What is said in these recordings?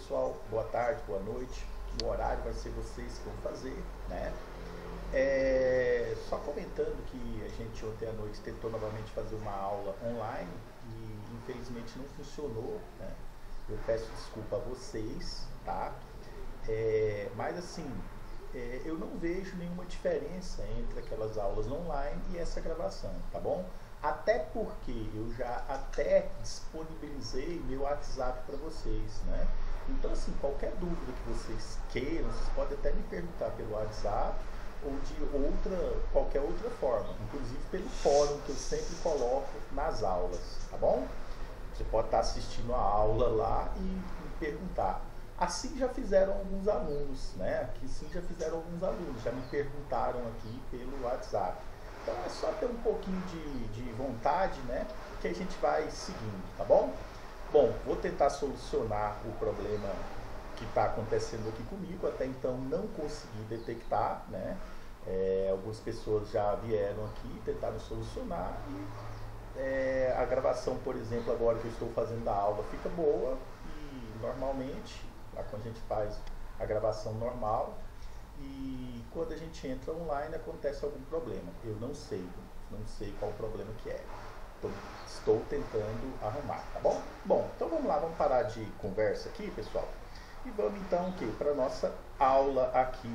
pessoal, boa tarde, boa noite. O horário vai ser vocês que vão fazer, né? Só comentando que a gente ontem à noite tentou novamente fazer uma aula online e infelizmente não funcionou, né? Eu peço desculpa a vocês, tá? Mas assim, eu não vejo nenhuma diferença entre aquelas aulas online e essa gravação, tá bom? Até porque eu já até disponibilizei meu WhatsApp para vocês, né? Então assim, qualquer dúvida que vocês queiram, vocês podem até me perguntar pelo WhatsApp ou de qualquer outra forma, inclusive pelo fórum que eu sempre coloco nas aulas, tá bom? Você pode estar assistindo a aula lá e me perguntar. Assim já fizeram alguns alunos, né? Aqui sim já fizeram alguns alunos, já me perguntaram aqui pelo WhatsApp. Então é só ter um pouquinho de vontade, né? Que a gente vai seguindo, tá bom? Bom, vou tentar solucionar o problema que está acontecendo aqui comigo. Até então não consegui detectar, né? Algumas pessoas já vieram aqui, tentaram solucionar e a gravação, por exemplo, agora que eu estou fazendo a aula fica boa e normalmente, lá quando a gente faz a gravação normal, e quando a gente entra online acontece algum problema. Eu não sei qual o problema que é. Estou tentando arrumar, tá bom? Bom, então vamos lá, vamos parar de conversa aqui, pessoal. E vamos então para a nossa aula aqui,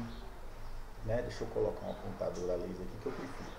né? Deixa eu colocar um apontador a laser aqui que eu prefiro.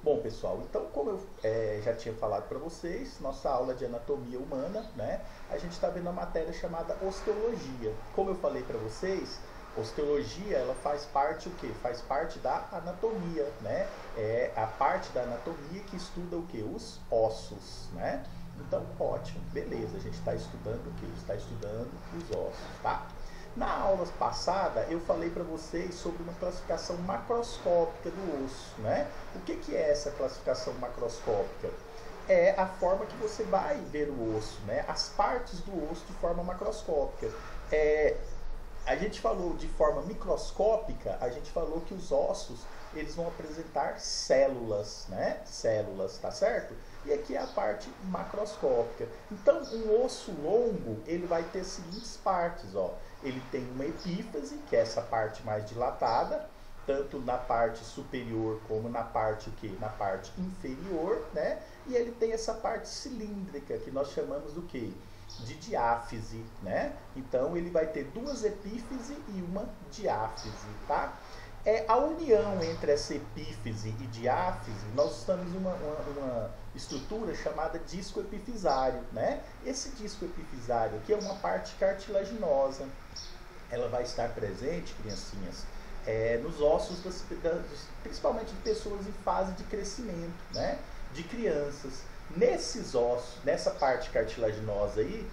Bom, pessoal, então como eu já tinha falado para vocês, nossa aula de anatomia humana, né? A gente está vendo uma matéria chamada osteologia. Como eu falei para vocês, osteologia, ela faz parte o quê? Faz parte da anatomia, né? É a parte da anatomia que estuda o quê? Os ossos, né? Então, ótimo, beleza, a gente está estudando o quê? Está estudando os ossos, tá? Na aula passada, eu falei para vocês sobre uma classificação macroscópica do osso, né? O que é essa classificação macroscópica? É a forma que você vai ver o osso, né? As partes do osso de forma macroscópica. A gente falou de forma microscópica, a gente falou que os ossos, eles vão apresentar células, né? Células, tá certo? E aqui é a parte macroscópica. Então, um osso longo, ele vai ter as seguintes partes, ó. Ele tem uma epífise, que é essa parte mais dilatada, tanto na parte superior como na parte Na parte inferior, né? E ele tem essa parte cilíndrica, que nós chamamos do quê? De diáfise, né? Então ele vai ter duas epífises e uma diáfise, tá? A união entre essa epífise e diáfise, nós estamos em uma estrutura chamada disco epifisário, né? Esse disco epifisário aqui é uma parte cartilaginosa. Ela vai estar presente, criancinhas, nos ossos, principalmente de pessoas em fase de crescimento, né? De crianças. Nesses ossos, nessa parte cartilaginosa aí,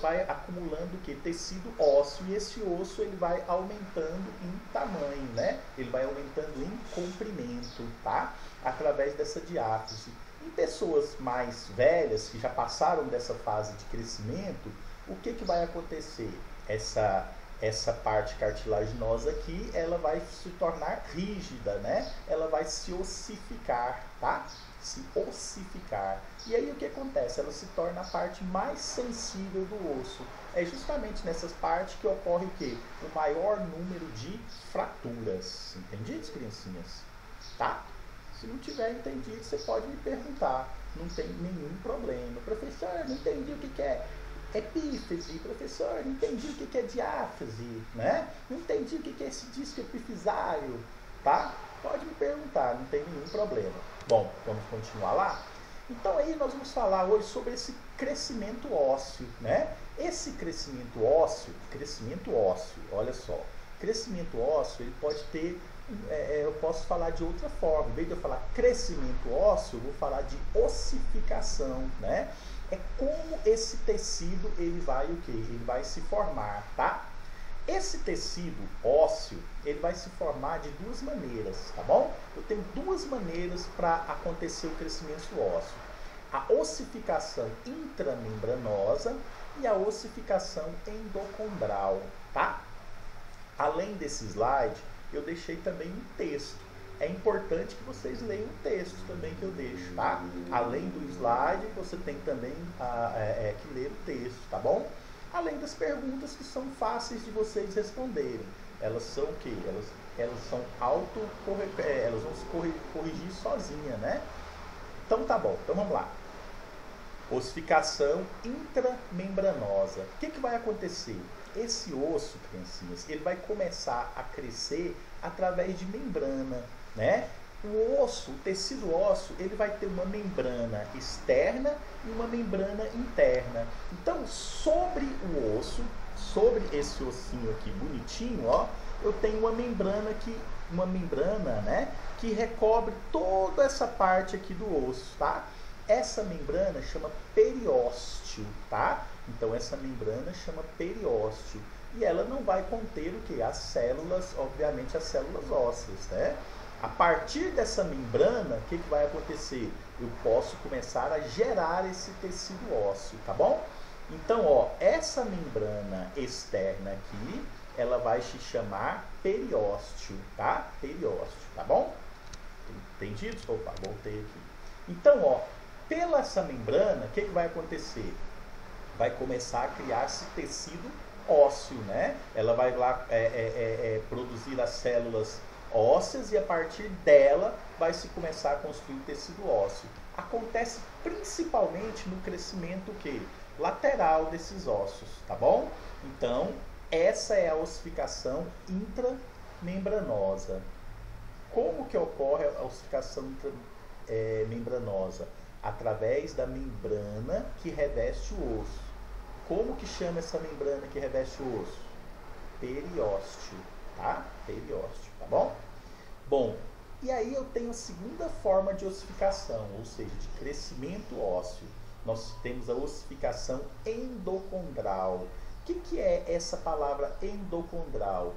vai acumulando o que? Tecido ósseo, e esse osso ele vai aumentando em tamanho, né? Ele vai aumentando em comprimento, tá? Através dessa diáfise. Em pessoas mais velhas, que já passaram dessa fase de crescimento, o que vai acontecer? Essa parte cartilaginosa aqui, ela vai se tornar rígida, né? Ela vai se ossificar, tá? Se ossificar. E aí o que acontece? Ela se torna a parte mais sensível do osso. É justamente nessas partes que ocorre o quê? O maior número de fraturas. Entendidos, criancinhas? Tá? Se não tiver entendido, você pode me perguntar. Não tem nenhum problema. Professor, não entendi o que é epífise. Professor, não entendi o que é diáfise, né? Não entendi o que é esse disco epifisário, tá? Pode me perguntar, não tem nenhum problema. Bom, vamos continuar lá? Então aí nós vamos falar hoje sobre esse crescimento ósseo, né? Esse crescimento ósseo, olha só. Crescimento ósseo, ele pode ter, eu posso falar de outra forma. Em vez de eu falar crescimento ósseo, eu vou falar de ossificação, né? É como esse tecido, ele vai o quê? Ele vai se formar, tá? Esse tecido ósseo, ele vai se formar de duas maneiras, tá bom? Eu tenho duas maneiras para acontecer o crescimento ósseo. A ossificação intramembranosa e a ossificação endocondral, tá? Além desse slide, eu deixei também um texto. É importante que vocês leiam o texto também que eu deixo, tá? Além do slide, você tem também que ler o texto, tá bom? Além das perguntas que são fáceis de vocês responderem. Elas são o quê? Elas são elas vão se corrigir sozinha, né? Então tá bom, então vamos lá. Ossificação intramembranosa. O que vai acontecer? Esse osso, criancinhas, ele vai começar a crescer através de membrana, né? O osso, o tecido ósseo, ele vai ter uma membrana externa e uma membrana interna. Então, sobre o osso, sobre esse ossinho aqui bonitinho, ó, eu tenho uma membrana né, que recobre toda essa parte aqui do osso, tá? Essa membrana chama periósteo, tá? Então essa membrana chama periósteo. E ela não vai conter o que? As células, obviamente as células ósseas, né? A partir dessa membrana, o que vai acontecer? Eu posso começar a gerar esse tecido ósseo, tá bom? Então, ó, essa membrana externa aqui, ela vai se chamar periósteo, tá? Periósteo, tá bom? Entendido? Opa, voltei aqui. Então, ó, pela essa membrana, o que vai acontecer? Vai começar a criar-se tecido ósseo, né? Ela vai lá produzir as células ósseas e a partir dela vai se começar a construir o tecido ósseo. Acontece principalmente no crescimento lateral desses ossos, tá bom? Então, essa é a ossificação intramembranosa. Como que ocorre a ossificação intramembranosa? Através da membrana que reveste o osso. Como que chama essa membrana que reveste o osso? Periósteo, tá? Periósteo, tá bom? Bom, e aí eu tenho a segunda forma de ossificação, ou seja, de crescimento ósseo. Nós temos a ossificação endocondral. O que é essa palavra endocondral?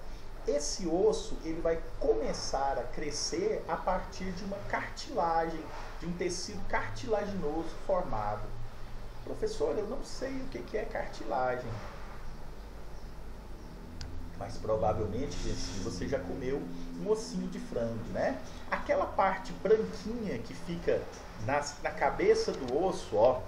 Esse osso ele vai começar a crescer a partir de uma cartilagem, de um tecido cartilaginoso formado. Professor, eu não sei o que é cartilagem. Mas provavelmente você já comeu um ossinho de frango, né? Aquela parte branquinha que fica na cabeça do osso, ó,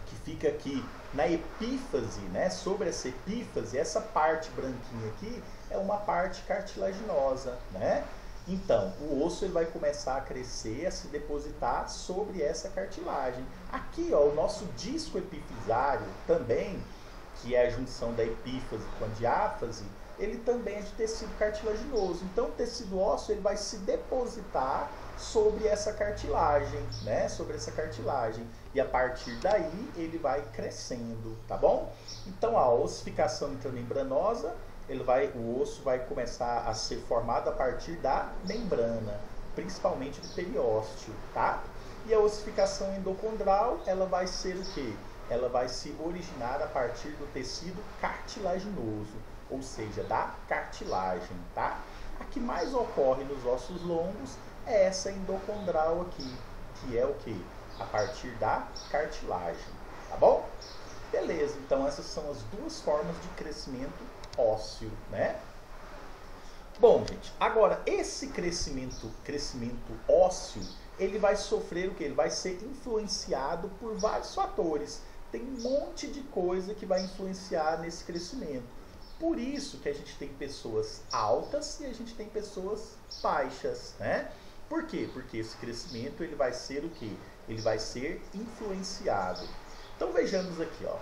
que fica aqui na epífase, né? Sobre essa epífase, essa parte branquinha aqui é uma parte cartilaginosa, né? Então, o osso ele vai começar a crescer, a se depositar sobre essa cartilagem. Aqui, ó, o nosso disco epifisário também, que é a junção da epífase com a diáfase, ele também é de tecido cartilaginoso. Então, o tecido ósseo ele vai se depositar sobre essa cartilagem, né? Sobre essa cartilagem. E a partir daí, ele vai crescendo, tá bom? Então, a ossificação intramembranosa, o osso vai começar a ser formado a partir da membrana, principalmente do periósteo, tá? E a ossificação endocondral, ela vai ser o quê? Ela vai se originar a partir do tecido cartilaginoso, ou seja, da cartilagem, tá? A que mais ocorre nos ossos longos é essa endocondral aqui, que é o quê? A partir da cartilagem, tá bom? Beleza, então essas são as duas formas de crescimento ósseo, né? Bom, gente, agora esse crescimento ósseo, ele vai sofrer o quê? Ele vai ser influenciado por vários fatores. Tem um monte de coisa que vai influenciar nesse crescimento. Por isso que a gente tem pessoas altas e a gente tem pessoas baixas, né? Por quê? Porque esse crescimento ele vai ser o quê? Ele vai ser influenciado. Então vejamos aqui, ó.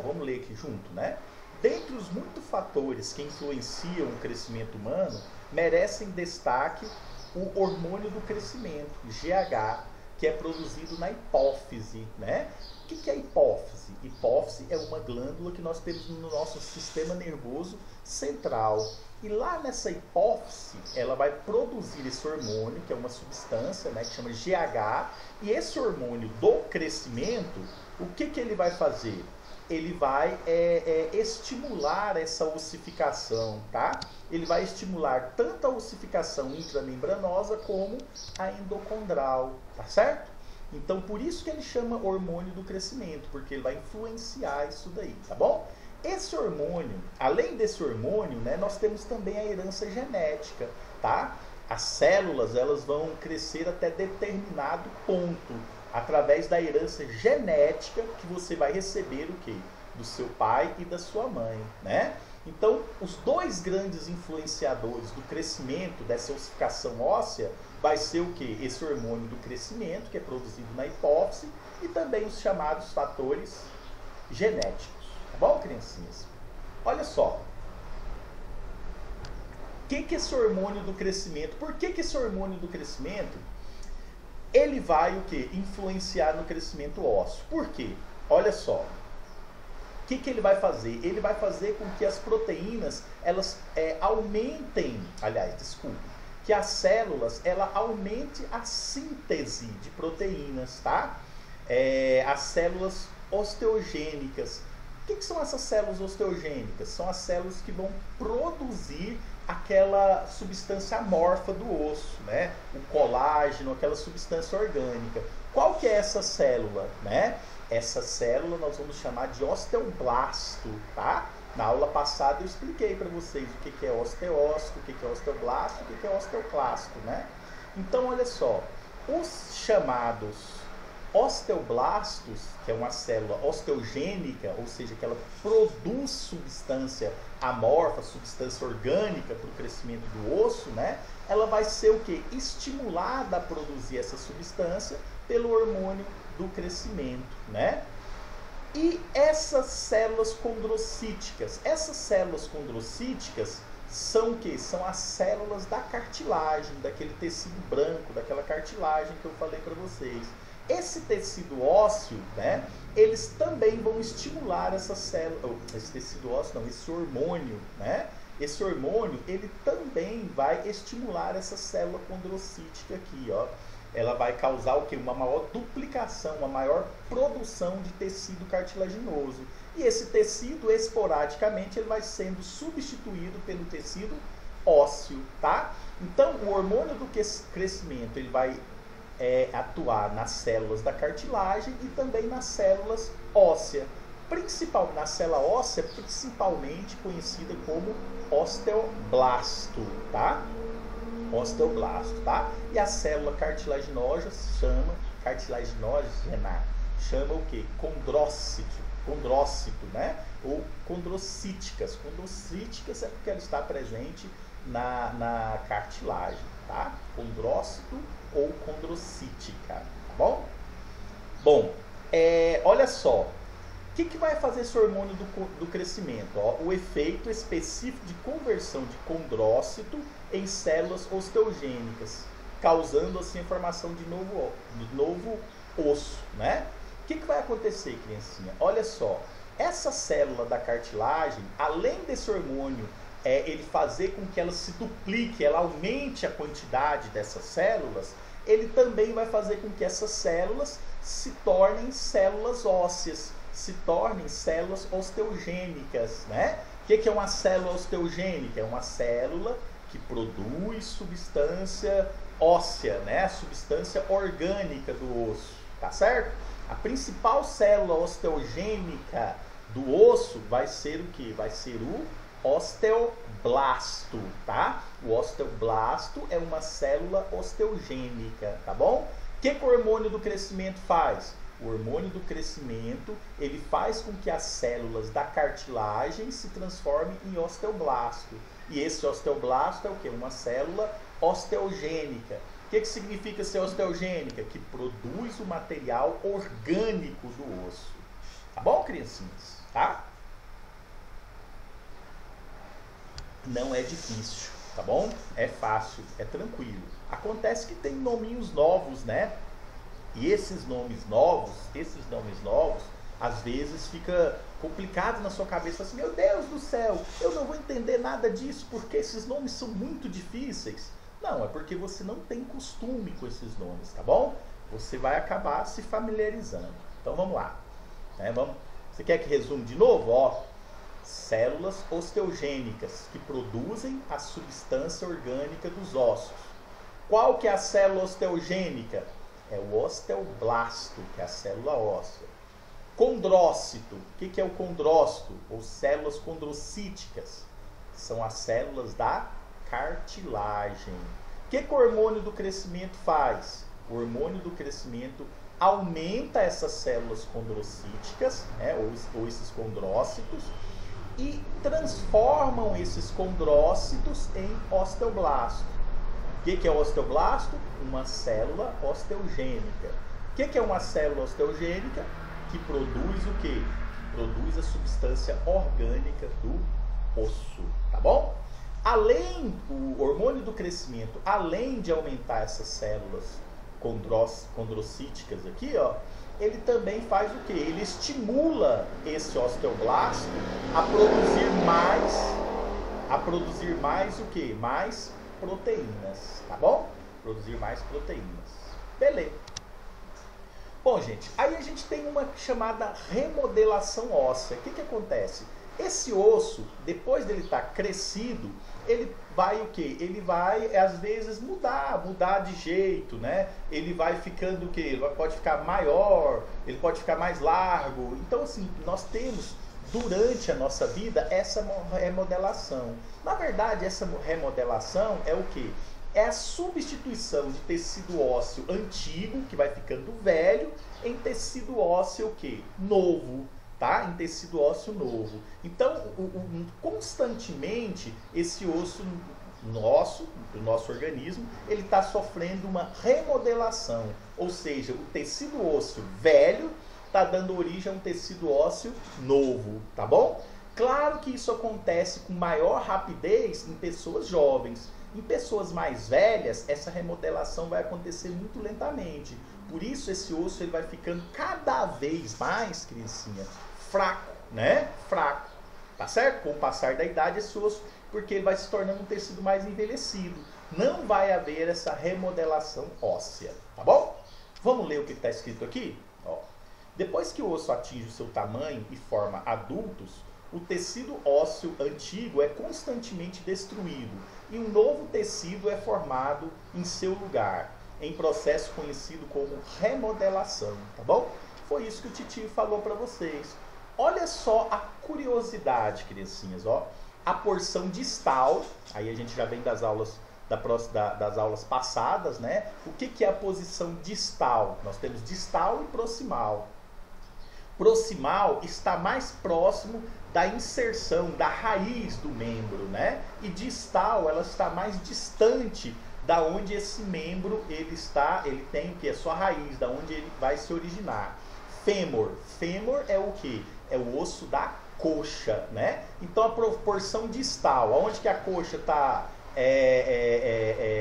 Vamos ler aqui junto, né? Dentre os muitos fatores que influenciam o crescimento humano, merecem destaque o hormônio do crescimento, GH, que é produzido na hipófise, né? O que é hipófise? Hipófise é uma glândula que nós temos no nosso sistema nervoso central. E lá nessa hipófise, ela vai produzir esse hormônio, que é uma substância, né, que chama GH. E esse hormônio do crescimento, o que ele vai fazer? Ele vai estimular essa ossificação, tá? Ele vai estimular tanto a ossificação intramembranosa como a endocondral, tá certo? Então, por isso que ele chama hormônio do crescimento, porque ele vai influenciar isso daí, tá bom? Esse hormônio, além desse hormônio, né, nós temos também a herança genética, tá? As células, elas vão crescer até determinado ponto, através da herança genética que você vai receber o quê? do seu pai e da sua mãe, né? Então, os dois grandes influenciadores do crescimento, dessa ossificação óssea, vai ser o quê? Esse hormônio do crescimento, que é produzido na hipófise, e também os chamados fatores genéticos. Tá bom, criancinhas? Olha só. O que é esse hormônio do crescimento? Por que esse hormônio do crescimento, ele vai o quê? Influenciar no crescimento ósseo? Por quê? Olha só. O que ele vai fazer? Ele vai fazer com que as proteínas, elas aumentem, que as células, ela aumente a síntese de proteínas, tá? As células osteogênicas. O que são essas células osteogênicas? São as células que vão produzir aquela substância amorfa do osso, né? O colágeno, aquela substância orgânica. Qual que é essa célula, né? Essa célula nós vamos chamar de osteoblasto, tá? Na aula passada eu expliquei para vocês o que é osteócito, o que é osteoblasto, o que é osteoclasto, né? Então, olha só, os chamados osteoblastos, que é uma célula osteogênica, ou seja, que ela produz substância amorfa, substância orgânica para o crescimento do osso, né? Ela vai ser o quê? Estimulada a produzir essa substância pelo hormônio do crescimento, né? E essas células condrocíticas são o quê? São as células da cartilagem, daquele tecido branco, daquela cartilagem que eu falei para vocês. Esse tecido ósseo, né? Eles também vão estimular essa célula, esse hormônio, né? Esse hormônio, ele também vai estimular essa célula condrocítica aqui, ó. Ela vai causar o quê? Uma maior duplicação, uma maior produção de tecido cartilaginoso. E esse tecido, esporadicamente, ele vai sendo substituído pelo tecido ósseo, tá? Então, o hormônio do crescimento, ele vai atuar nas células da cartilagem e também nas células ósseas. Na célula óssea, principalmente conhecida como osteoblasto, tá? Osteoblasto, tá? E a célula cartilaginosa chama o quê? Condrócito, né? Ou condrocíticas. Condrocíticas é porque ela está presente na cartilagem, tá? Condrócito ou condrocítica, tá bom? Bom, olha só. O que vai fazer esse hormônio do crescimento? Ó, o efeito específico de conversão de condrócito em células osteogênicas, causando assim a formação de novo osso, né? O que vai acontecer, criancinha? Olha só, essa célula da cartilagem, além desse hormônio ele fazer com que ela se duplique, ela aumente a quantidade dessas células, ele também vai fazer com que essas células se tornem células ósseas, se tornem células osteogênicas, né? O que é uma célula osteogênica? É uma célula que produz substância óssea, né? A substância orgânica do osso, tá certo? A principal célula osteogênica do osso vai ser o que? Vai ser o osteoblasto, tá? O osteoblasto é uma célula osteogênica, tá bom? O que o hormônio do crescimento faz? O hormônio do crescimento, ele faz com que as células da cartilagem se transformem em osteoblasto. E esse osteoblasto é o quê? Uma célula osteogênica. O que significa ser osteogênica? Que produz o material orgânico do osso. Tá bom, criancinhas? Tá? Não é difícil, tá bom? É fácil, é tranquilo. Acontece que tem nominhos novos, né? E esses nomes novos, às vezes fica complicado na sua cabeça, assim, meu Deus do céu, eu não vou entender nada disso porque esses nomes são muito difíceis. Não, é porque você não tem costume com esses nomes, tá bom? Você vai acabar se familiarizando. Então vamos lá. Você quer que resume de novo? Ó, células osteogênicas que produzem a substância orgânica dos ossos. Qual que é a célula osteogênica? É o osteoblasto, que é a célula óssea. Condrócito. O que é o condrócito? Ou células condrocíticas. São as células da cartilagem. O que o hormônio do crescimento faz? O hormônio do crescimento aumenta essas células condrocíticas, né, ou esses condrócitos, e transformam esses condrócitos em osteoblasto. O que é o osteoblasto? Uma célula osteogênica. O que é uma célula osteogênica? Que produz o quê? Produz a substância orgânica do osso, tá bom? Além, o hormônio do crescimento, além de aumentar essas células condrocíticas aqui, ó, ele também faz o quê? Ele estimula esse osteoblasto a produzir mais o quê? Mais proteínas, tá bom? Produzir mais proteínas. Beleza. Bom, gente, aí a gente tem uma chamada remodelação óssea. O que acontece? Esse osso, depois dele estar crescido, ele vai o quê? Ele vai, às vezes, mudar de jeito, né? Ele vai ficando o quê? Ele pode ficar maior, ele pode ficar mais largo. Então, assim, nós temos, durante a nossa vida, essa remodelação. Na verdade, essa remodelação é o quê? É a substituição de tecido ósseo antigo, que vai ficando velho, em tecido ósseo o quê? Novo, tá? Em tecido ósseo novo. Então, constantemente, esse osso do nosso organismo, ele está sofrendo uma remodelação. Ou seja, o tecido ósseo velho está dando origem a um tecido ósseo novo, tá bom? Claro que isso acontece com maior rapidez em pessoas jovens. Em pessoas mais velhas, essa remodelação vai acontecer muito lentamente. Por isso, esse osso ele vai ficando cada vez mais, criancinha, fraco, né? Fraco, tá certo? Com o passar da idade, esse osso, porque ele vai se tornando um tecido mais envelhecido. Não vai haver essa remodelação óssea, tá bom? Vamos ler o que está escrito aqui? Ó. Depois que o osso atinge o seu tamanho e forma adultos, o tecido ósseo antigo é constantemente destruído e um novo tecido é formado em seu lugar, em processo conhecido como remodelação, tá bom? Foi isso que o Titio falou para vocês. Olha só a curiosidade, criancinhas, ó. A porção distal, aí a gente já vem das aulas das aulas passadas, né? O que é a posição distal? Nós temos distal e proximal. Proximal está mais próximo da inserção, da raiz do membro, né? E distal, ela está mais distante da onde esse membro ele tem o que? A sua raiz, da onde ele vai se originar. Fêmur. Fêmur é o que? É o osso da coxa, né? Então a proporção distal, aonde que a coxa está,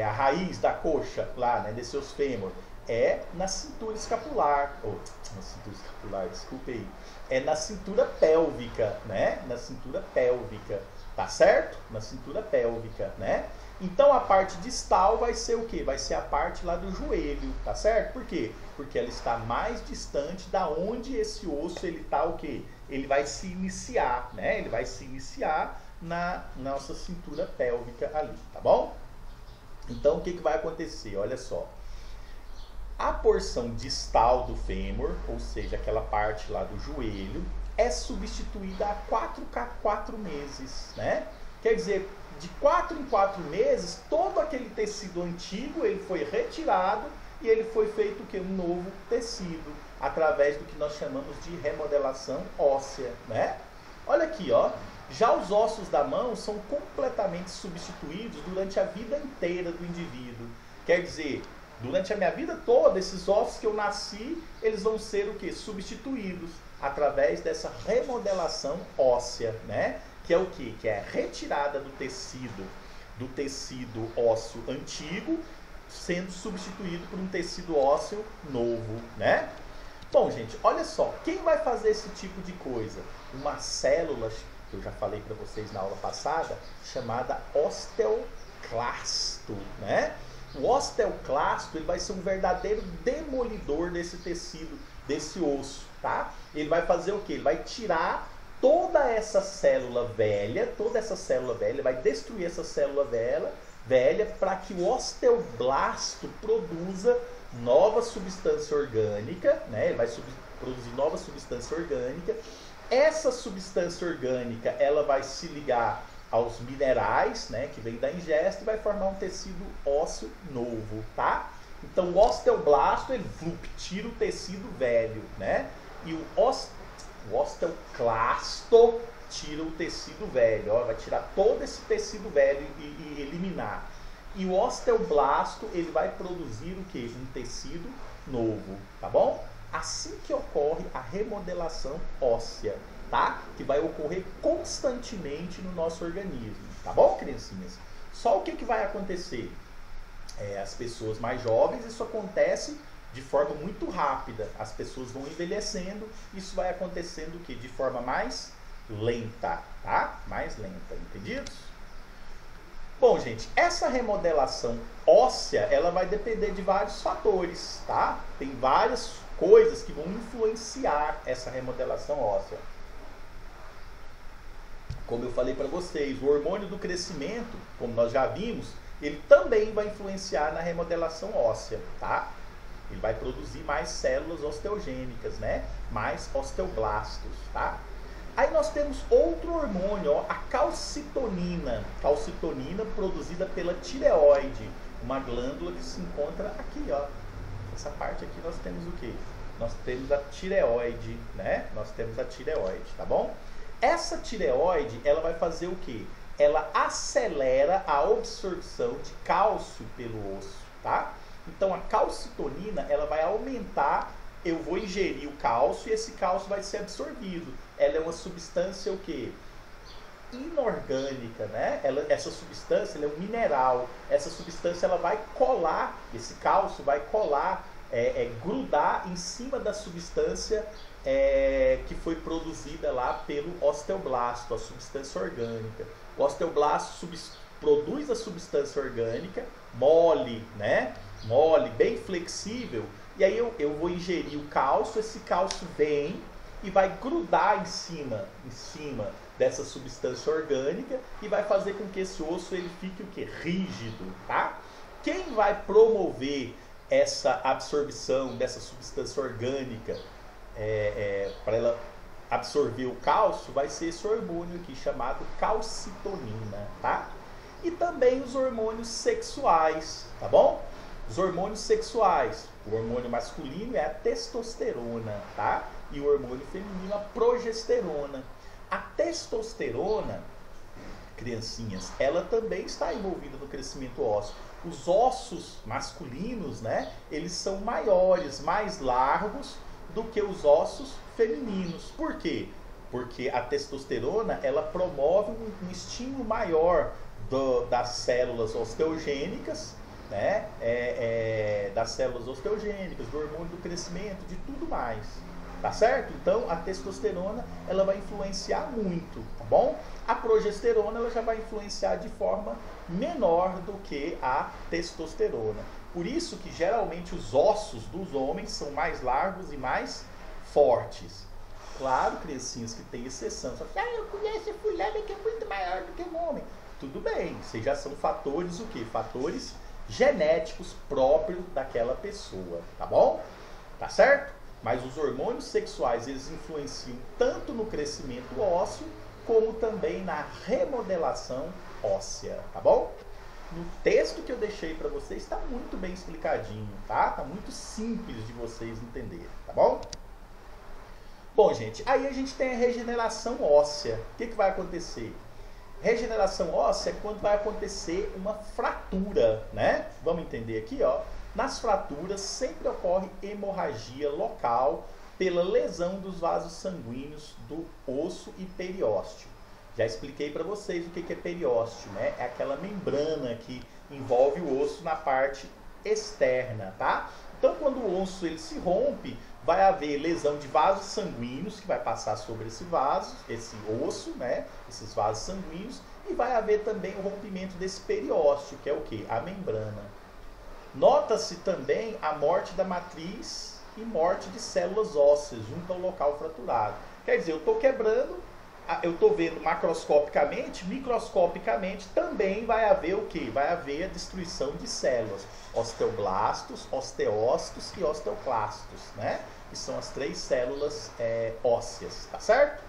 a raiz da coxa lá, né? Desse osso fêmur, é na cintura escapular, na cintura escapular, desculpe aí, é na cintura pélvica, né? Na cintura pélvica, tá certo? Na cintura pélvica, né? Então a parte distal vai ser o quê? Vai ser a parte lá do joelho, tá certo? Por quê? Porque ela está mais distante da onde esse osso ele tá o quê? Ele vai se iniciar, né? Ele vai se iniciar na nossa cintura pélvica ali, tá bom? Então o que vai acontecer? Olha só. A porção distal do fêmur, ou seja, aquela parte lá do joelho, é substituída a 4 meses, né? Quer dizer, de 4 em 4 meses, todo aquele tecido antigo ele foi retirado e ele foi feito o quê? Um novo tecido, através do que nós chamamos de remodelação óssea, né? Olha aqui, ó. Já os ossos da mão são completamente substituídos durante a vida inteira do indivíduo. Quer dizer, durante a minha vida toda, esses ossos que eu nasci, eles vão ser o quê? Substituídos através dessa remodelação óssea, né? Que é o quê? Que é a retirada do tecido ósseo antigo, sendo substituído por um tecido ósseo novo, né? Bom, gente, olha só, quem vai fazer esse tipo de coisa? Uma célula, que eu já falei para vocês na aula passada, chamada osteoclasto, né? O osteoclasto ele vai ser um verdadeiro demolidor desse tecido, desse osso, tá? Ele vai fazer o quê? Ele vai tirar toda essa célula velha, vai destruir essa célula velha para que o osteoblasto produza nova substância orgânica, né? Ele vai produzir nova substância orgânica. Essa substância orgânica ela vai se ligar aos minerais, né, que vem da ingesta e vai formar um tecido ósseo novo, tá? Então o osteoblasto, ele tira o tecido velho, né? E o osteoclasto tira o tecido velho, ó, vai tirar todo esse tecido velho e eliminar. E o osteoblasto, ele vai produzir o quê? Um tecido novo, tá bom? Assim que ocorre a remodelação óssea, tá? Que vai ocorrer constantemente no nosso organismo, tá bom, criancinhas? Só o que vai acontecer? As pessoas mais jovens, isso acontece de forma muito rápida. As pessoas vão envelhecendo, isso vai acontecendo o quê? De forma mais lenta, tá? Mais lenta, entendidos? Bom, gente, essa remodelação óssea, ela vai depender de vários fatores, tá? Tem várias coisas que vão influenciar essa remodelação óssea. Como eu falei para vocês, o hormônio do crescimento, como nós já vimos, ele também vai influenciar na remodelação óssea, tá? Ele vai produzir mais células osteogênicas, né? Mais osteoblastos, tá? Aí nós temos outro hormônio, ó, a calcitonina. Calcitonina produzida pela tireoide, uma glândula que se encontra aqui, ó. Essa parte aqui nós temos o quê? Nós temos a tireoide, né? Nós temos a tireoide, tá bom? Essa tireoide, ela vai fazer o quê? Ela acelera a absorção de cálcio pelo osso, tá? Então a calcitonina, ela vai aumentar, eu vou ingerir o cálcio e esse cálcio vai ser absorvido. Ela é uma substância o quê? Inorgânica, né? Essa substância, ela é um mineral. Essa substância, ela vai colar, esse cálcio vai colar, grudar em cima da substância que foi produzida lá pelo osteoblasto, a substância orgânica. O osteoblasto produz a substância orgânica, mole, né? Mole, bem flexível, e aí eu vou ingerir o cálcio, esse cálcio vem e vai grudar em cima dessa substância orgânica e vai fazer com que esse osso ele fique o quê? Rígido, tá? Quem vai promover essa absorção dessa substância orgânica para ela absorver o cálcio vai ser esse hormônio aqui chamado calcitonina, tá? E também os hormônios sexuais, tá bom? Os hormônios sexuais, o hormônio masculino é a testosterona, tá? E o hormônio feminino a progesterona. A testosterona, criancinhas, ela também está envolvida no crescimento ósseo. Os ossos masculinos, né? Eles são maiores, mais largos do que os ossos femininos. Por quê? Porque a testosterona, ela promove um estímulo maior das células osteogênicas, né? Das células osteogênicas, do hormônio do crescimento, de tudo mais, tá certo? Então a testosterona, ela vai influenciar muito, tá bom? A progesterona, ela já vai influenciar de forma menor do que a testosterona. Por isso que geralmente os ossos dos homens são mais largos e mais fortes. Claro, criancinhas, que tem exceção. Só que eu conheço fulano que é muito maior do que um homem. Tudo bem, isso já são fatores o quê? Fatores genéticos próprios daquela pessoa, tá bom? Tá certo? Mas os hormônios sexuais, eles influenciam tanto no crescimento ósseo, como também na remodelação óssea, tá bom? No texto que eu deixei para vocês está muito bem explicadinho, tá? Tá muito simples de vocês entenderem, tá bom? Bom, gente, aí a gente tem a regeneração óssea. O que vai acontecer? Regeneração óssea é quando vai acontecer uma fratura, né? Vamos entender aqui, ó. Nas fraturas sempre ocorre hemorragia local pela lesão dos vasos sanguíneos do osso e periósteo. Já expliquei para vocês o que é periósteo, né? É aquela membrana que envolve o osso na parte externa, tá? Então, quando o osso ele se rompe, vai haver lesão de vasos sanguíneos que vai passar sobre esse osso, né? Esses vasos sanguíneos, e vai haver também o rompimento desse periósteo, que é o quê? A membrana. Nota-se também a morte da matriz e morte de células ósseas junto ao local fraturado. Quer dizer, eu estou quebrando, eu estou vendo macroscopicamente, microscopicamente também vai haver o quê? Vai haver a destruição de células, osteoblastos, osteócitos e osteoclastos, né? Que são as três células ósseas, tá certo?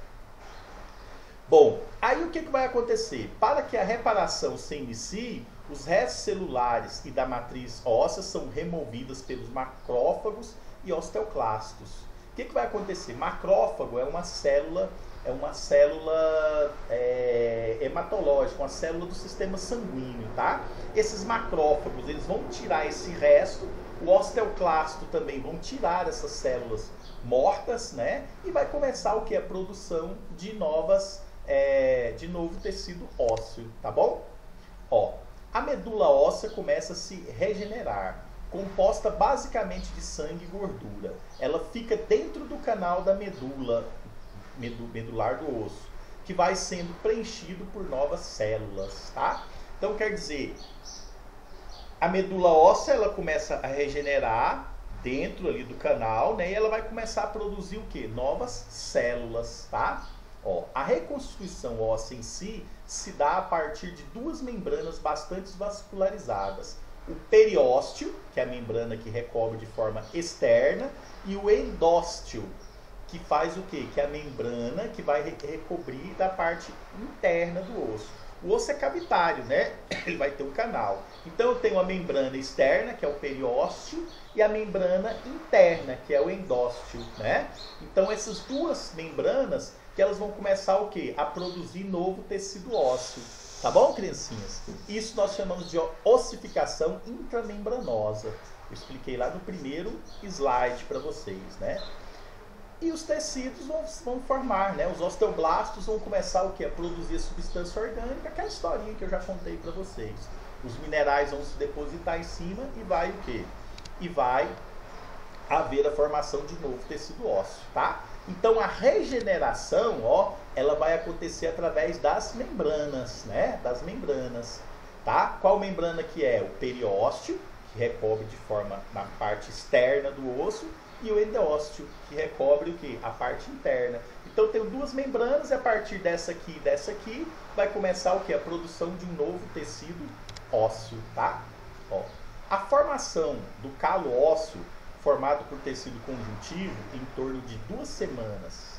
Bom, aí o que vai acontecer? Para que a reparação se inicie, Os restos celulares e da matriz óssea são removidos pelos macrófagos e osteoclastos. O que vai acontecer? Macrófago é uma célula hematológica, uma célula do sistema sanguíneo, tá? Esses macrófagos, eles vão tirar esse resto, o osteoclasto também vão tirar essas células mortas, né? E vai começar o que? A produção de de novo tecido ósseo, tá bom? Ó, a medula óssea começa a se regenerar, composta basicamente de sangue e gordura. Ela fica dentro do canal da medular do osso, que vai sendo preenchido por novas células, tá? Então quer dizer, a medula óssea ela começa a regenerar dentro ali do canal, né? E ela vai começar a produzir o que? Novas células, tá? Ó, a reconstituição óssea em si se dá a partir de duas membranas bastante vascularizadas. O periósteo, que é a membrana que recobre de forma externa, e o endósteo, que faz o quê? Que é a membrana que vai recobrir da parte interna do osso. O osso é cavitário, né? Ele vai ter um canal. Então eu tenho a membrana externa, que é o periósteo, e a membrana interna, que é o endósteo, né? Então essas duas membranas, que elas vão começar o quê? A produzir novo tecido ósseo. Tá bom, criancinhas? Isso nós chamamos de ossificação intramembranosa. Eu expliquei lá no primeiro slide para vocês, né? E os tecidos vão formar, né? Os osteoblastos vão começar o quê? A produzir a substância orgânica, aquela historinha que eu já contei para vocês. Os minerais vão se depositar em cima e vai o quê? E vai haver a formação de novo tecido ósseo, tá? Então a regeneração, ó, ela vai acontecer através das membranas, né? Das membranas, tá? Qual membrana que é? O periósteo, que recobre de forma na parte externa do osso, e o endósteo, que recobre o que? A parte interna. Então eu tenho duas membranas e a partir dessa aqui e dessa aqui vai começar o que? A produção de um novo tecido ósseo, tá? Ó, a formação do calo ósseo formado por tecido conjuntivo em torno de 2 semanas.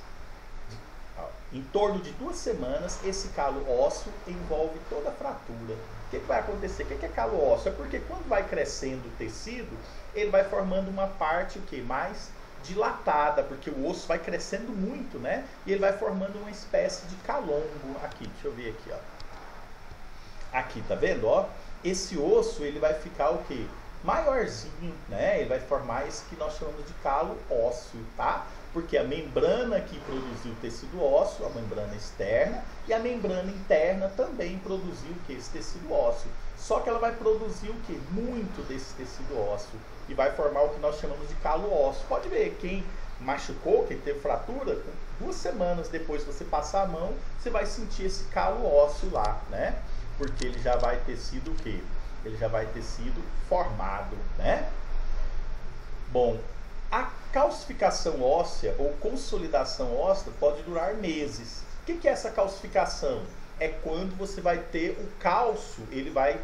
Em torno de 2 semanas, esse calo ósseo envolve toda a fratura. O que vai acontecer? O que é calo ósseo? É porque quando vai crescendo o tecido, ele vai formando uma parte o quê? Mais dilatada, porque o osso vai crescendo muito, né? E ele vai formando uma espécie de calombo aqui. Deixa eu ver aqui, ó. Aqui, tá vendo, ó? Esse osso, ele vai ficar o quê? Maiorzinho, né? Ele vai formar esse que nós chamamos de calo ósseo, tá? Porque a membrana que produziu o tecido ósseo, a membrana externa, e a membrana interna também produziu o que? Esse tecido ósseo. Só que ela vai produzir o que? Muito desse tecido ósseo. E vai formar o que nós chamamos de calo ósseo. Pode ver, quem machucou, quem teve fratura, 2 semanas depois que você passar a mão, você vai sentir esse calo ósseo lá, né? Porque ele já vai ter sido o quê? Ele já vai ter sido formado, né? Bom, a calcificação óssea ou consolidação óssea pode durar meses. O que é essa calcificação? É quando você vai ter o cálcio, ele vai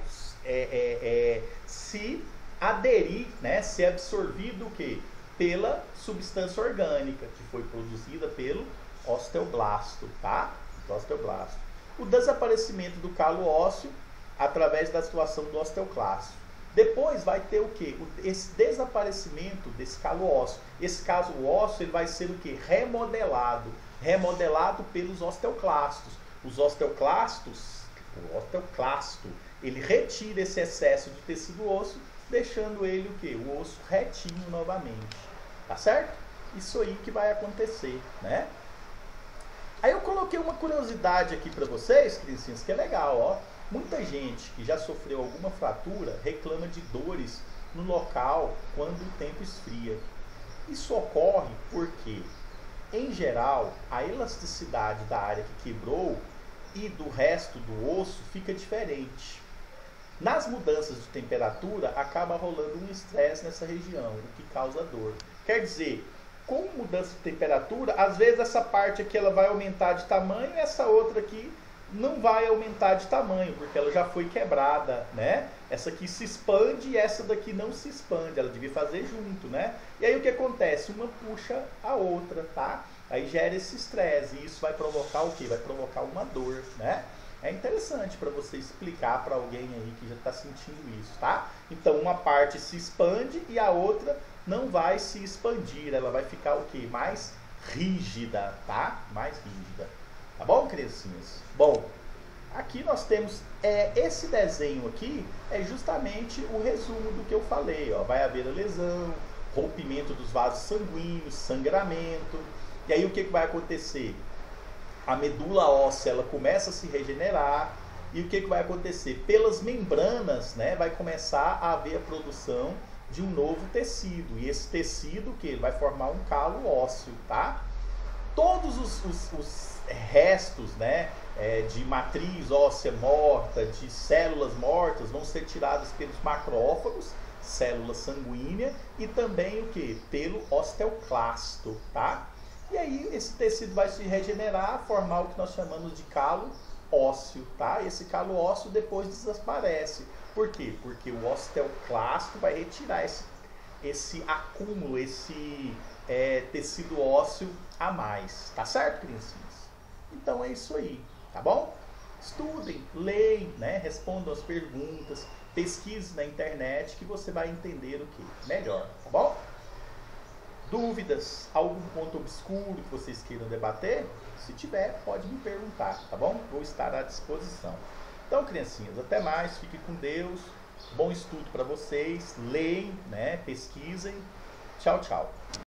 se aderir, né? Ser absorvido o quê? Pela substância orgânica que foi produzida pelo osteoblasto, tá? Osteoblasto. O desaparecimento do calo ósseo através da atuação do osteoclasto. Depois vai ter o que? Esse desaparecimento desse calo ósseo. Esse calo ósseo ele vai ser o que? Remodelado. Remodelado pelos osteoclastos. Os osteoclastos, o osteoclasto, ele retira esse excesso de tecido ósseo, deixando ele o que? O osso retinho novamente. Tá certo? Isso aí que vai acontecer, né? Aí eu coloquei uma curiosidade aqui para vocês, criancinhas, que é legal, ó. Muita gente que já sofreu alguma fratura reclama de dores no local quando o tempo esfria. Isso ocorre porque, em geral, a elasticidade da área que quebrou e do resto do osso fica diferente. Nas mudanças de temperatura, acaba rolando um estresse nessa região, o que causa dor. Quer dizer, com mudança de temperatura, às vezes essa parte aqui ela vai aumentar de tamanho e essa outra aqui não vai aumentar de tamanho, porque ela já foi quebrada, né? Essa aqui se expande e essa daqui não se expande, ela devia fazer junto, né? E aí o que acontece? Uma puxa a outra, tá? Aí gera esse estresse e isso vai provocar o quê? Vai provocar uma dor, né? É interessante para você explicar para alguém aí que já está sentindo isso, tá? Então uma parte se expande e a outra não vai se expandir, ela vai ficar o quê? Mais rígida, tá? Mais rígida. Tá bom, criancinhas? Bom, aqui nós temos esse desenho aqui é justamente o resumo do que eu falei, ó. Vai haver a lesão, rompimento dos vasos sanguíneos, sangramento. E aí o que vai acontecer? A medula óssea ela começa a se regenerar. E o que vai acontecer? Pelas membranas, né, vai começar a haver a produção de um novo tecido. E esse tecido que vai formar um calo ósseo, tá? Todos os restos, né, de matriz óssea morta, de células mortas, vão ser tirados pelos macrófagos, célula sanguínea, e também o que? Pelo osteoclasto, tá? E aí esse tecido vai se regenerar, formar o que nós chamamos de calo ósseo, tá? Esse calo ósseo depois desaparece. Por quê? Porque o osteoclasto vai retirar esse acúmulo, esse tecido ósseo a mais. Tá certo, criancinhas? Então é isso aí, tá bom? Estudem, leem, né? Respondam as perguntas, pesquise na internet que você vai entender o que? Melhor, tá bom? Dúvidas, algum ponto obscuro que vocês queiram debater? Se tiver, pode me perguntar, tá bom? Vou estar à disposição. Então, criancinhas, até mais, fiquem com Deus, bom estudo para vocês, leem, né? Pesquisem. Tchau, tchau.